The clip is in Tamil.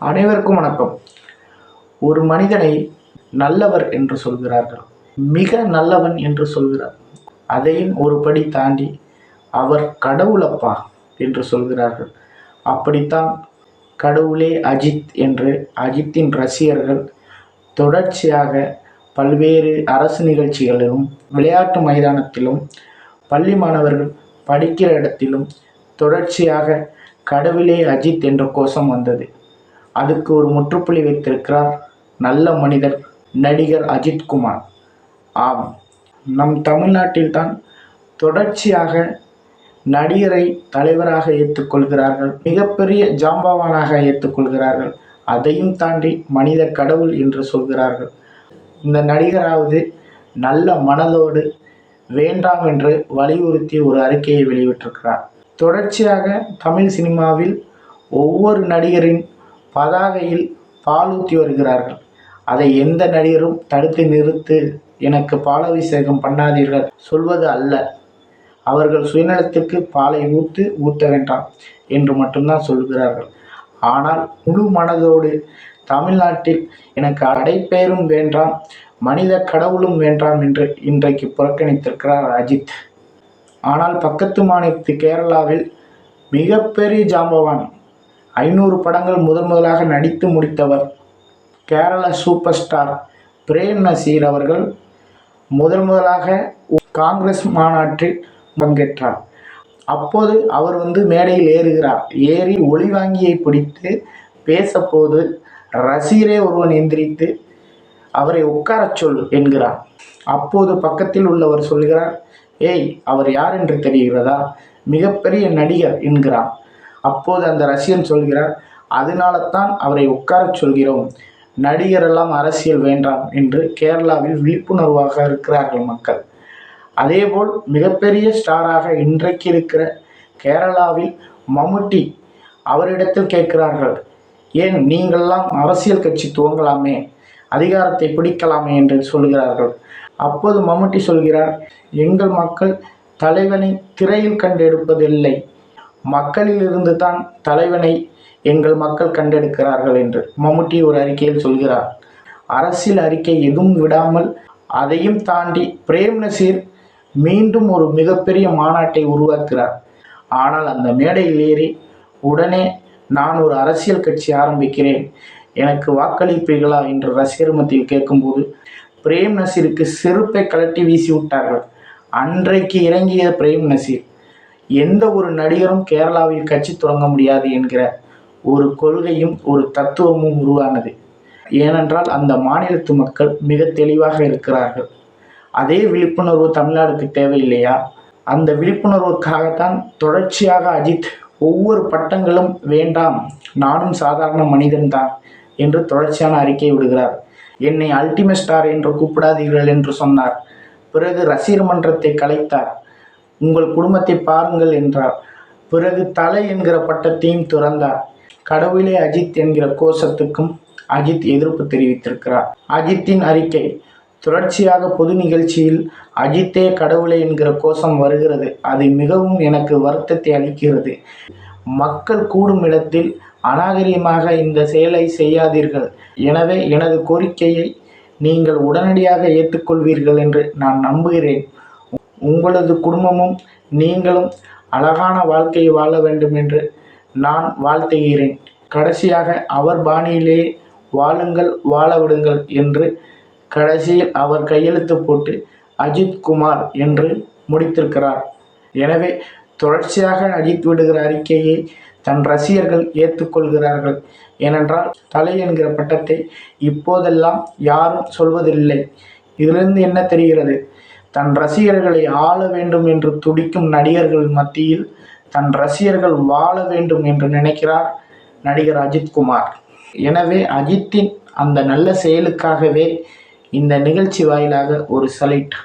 அனைவருக்கும் வணக்கம். ஒரு மனிதனை நல்லவர் என்று சொல்கிறார்கள், மிக நல்லவன் என்று சொல்கிறார். அதையும் ஒரு படி தாண்டி அவர் கடவுளப்பா என்று சொல்கிறார்கள். அப்படித்தான் கடவுளே அஜித் என்று அஜித்தின் ரசிகர்கள் தொடர்ச்சியாக பல்வேறு அரசு நிகழ்ச்சிகளிலும், விளையாட்டு மைதானத்திலும், பள்ளி மாணவர்கள் படிக்கிற இடத்திலும் தொடர்ச்சியாக கடவுளே அஜித் என்ற கோஷம் வந்தது. அதுக்கு ஒரு முற்றுப்புள்ளி வைத்திருக்கிறார் நல்ல மனிதர் நடிகர் அஜித் குமார். ஆம், நம் தமிழ்நாட்டில்தான் தொடர்ச்சியாக நடிகரை தலைவராக ஏற்றுக்கொள்கிறார்கள், மிகப்பெரிய ஜாம்பவானாக ஏற்றுக்கொள்கிறார்கள். அதையும் தாண்டி மனித கடவுள் என்று சொல்கிறார்கள். இந்த நடிகராவது நல்ல மனதோடு வேண்டாம் என்று வலியுறுத்தி ஒரு அறிக்கையை வெளியிட்டிருக்கிறார். தொடர்ச்சியாக தமிழ் சினிமாவில் ஒவ்வொரு நடிகரின் பதாகையில் பால் ஊற்றி வருகிறார்கள். அதை எந்த நடிகரும் தடுத்து நிறுத்து, எனக்கு பாலாபிஷேகம் பண்ணாதீர்கள் சொல்வது அல்ல. அவர்கள் சுயநலத்திற்கு பாலை ஊற்ற வேண்டாம் என்று மட்டும்தான் சொல்கிறார்கள். ஆனால் முழு மனதோடு தமிழ்நாட்டில் எனக்கு அடைப்பெயரும் வேண்டாம், மனித கடவுளும் வேண்டாம் என்று இன்றைக்கு புறக்கணித்திருக்கிறார் அஜித். ஆனால் பக்கத்து மாநிலத்து கேரளாவில் மிகப்பெரிய ஜாம்பவான், 500 படங்கள் முதலாக நடித்து முடித்தவர் கேரள சூப்பர் ஸ்டார் பிரேம் நசீர் அவர்கள் முதலாக காங்கிரஸ் மாநாட்டில் பங்கேற்றார். அப்போது அவர் மேடையில் ஏறுகிறார். ஏறி ஒளிவாங்கியை பிடித்து பேசப்போது ரசிகரே ஒருவன் எந்திரித்து அவரை உட்காரச் சொல் என்கிறார். அப்போது பக்கத்தில் உள்ளவர் சொல்கிறார், ஏய், அவர் யார் என்று தெரிகிறதா? மிகப்பெரிய நடிகர் என்கிறார். அப்போது அந்த ரசிகன் சொல்கிறார், அதனால தான் அவரை உட்காரச் சொல்கிறோம், நடிகரெல்லாம் அரசியல் வேண்டாம் என்று கேரளாவில் விழிப்புணர்வாக இருக்கிறார்கள் மக்கள். அதேபோல் மிகப்பெரிய ஸ்டாராக இன்றைக்கு இருக்கிற கேரளாவில் மம்முட்டி, அவரிடத்தில் கேட்கிறார்கள், ஏன் நீங்கள்லாம் அரசியல் கட்சி துவங்கலாமே, அதிகாரத்தை பிடிக்கலாமே என்று சொல்கிறார்கள். அப்போது மம்முட்டி சொல்கிறார், எங்கள் மக்கள் தலைவனை திரையில் கண்டெடுப்பதில்லை, மக்களிலிருந்து தான் தலைவனை எங்கள் மக்கள் கண்டெடுக்கிறார்கள் என்று மம்முட்டி ஒரு அறிக்கையில் சொல்கிறார். அரசியல் அறிக்கை எதுவும் விடாமல் அதையும் தாண்டி பிரேம் நசீர் மீண்டும் ஒரு மிகப்பெரிய மாநாட்டை உருவாக்குகிறார். ஆனால் அந்த மேடையில் ஏறி உடனே நான் ஒரு அரசியல் கட்சி ஆரம்பிக்கிறேன், எனக்கு வாக்களிப்பீர்களா என்று ரசிகர் மத்தியில் கேட்கும்போது பிரேம் நசீருக்கு செருப்பை கழட்டி வீசி விட்டார்கள். அன்றைக்கு இறங்கிய பிரேம் நசீர், எந்த ஒரு நடிகரும் கேரளாவில் கட்சி தொடங்க முடியாது என்கிற ஒரு கொள்கையும் ஒரு தத்துவமும் உருவானது. ஏனென்றால் அந்த மாநிலத்து மக்கள் மிக தெளிவாக இருக்கிறார்கள். அதே விழிப்புணர்வு தமிழ்நாடுக்கு தேவையில்லையா? அந்த விழிப்புணர்வுக்காகத்தான் தொடர்ச்சியாக அஜித் ஒவ்வொரு பட்டங்களும் வேண்டாம், நானும் சாதாரண மனிதன்தான் என்று தொடர்ச்சியான அறிக்கை விடுகிறார். என்னை அல்டிமேட் ஸ்டார் என்று கூப்பிடாதீர்கள் என்று சொன்னார். பிறகு ரசிகர் மன்றத்தை கலைத்தார். உங்கள் குடும்பத்தை பாருங்கள் என்றார். பிறகு தலை என்கிற பட்டத்தையும் துறந்தார். கடவுளே அஜித் என்கிற கோஷத்துக்கும் அஜித் எதிர்ப்பு தெரிவித்திருக்கிறார். அஜித்தின் அறிக்கை தொடர்ச்சியாக பொது நிகழ்ச்சியில் அஜித்தே கடவுளே என்கிற கோஷம் வருகிறது. அது மிகவும் எனக்கு வருத்தத்தை அளிக்கிறது. மக்கள் கூடும் இடத்தில் அநாகரிகமாக இந்த செயலை செய்யாதீர்கள். எனவே எனது கோரிக்கையை நீங்கள் உடனடியாக ஏற்றுக்கொள்வீர்கள் என்று நான் நம்புகிறேன். உங்களது குடும்பமும் நீங்களும் அழகான வாழ்க்கையை வாழ வேண்டும் என்று நான் வாழ்த்துகிறேன். கடைசியாக அவர் பாணியிலே வாழுங்கள், வாழ விடுங்கள் என்று கடைசியில் அவர் கையெழுத்து போட்டு அஜித் குமார் என்று முடித்திருக்கிறார். எனவே தொடர்ச்சியாக அஜித் விடுகிற அறிக்கையை தன் ரசிகர்கள் ஏற்றுக்கொள்கிறார்கள். ஏனென்றால் தலை என்கிற பட்டத்தை இப்போதெல்லாம் யாரும் சொல்வதில்லை. இதிலிருந்து என்ன தெரிகிறது? தன் ரசிகர்களை ஆள வேண்டும் என்று துடிக்கும் நடிகர்கள் மத்தியில் தன் ரசிகர்கள் வாழ வேண்டும் என்று நினைக்கிறார் நடிகர் அஜித் குமார். எனவே அஜித்தின் அந்த நல்ல செயலுக்காகவே இந்த நிகழ்ச்சி வாயிலாக ஒரு சல்யூட்.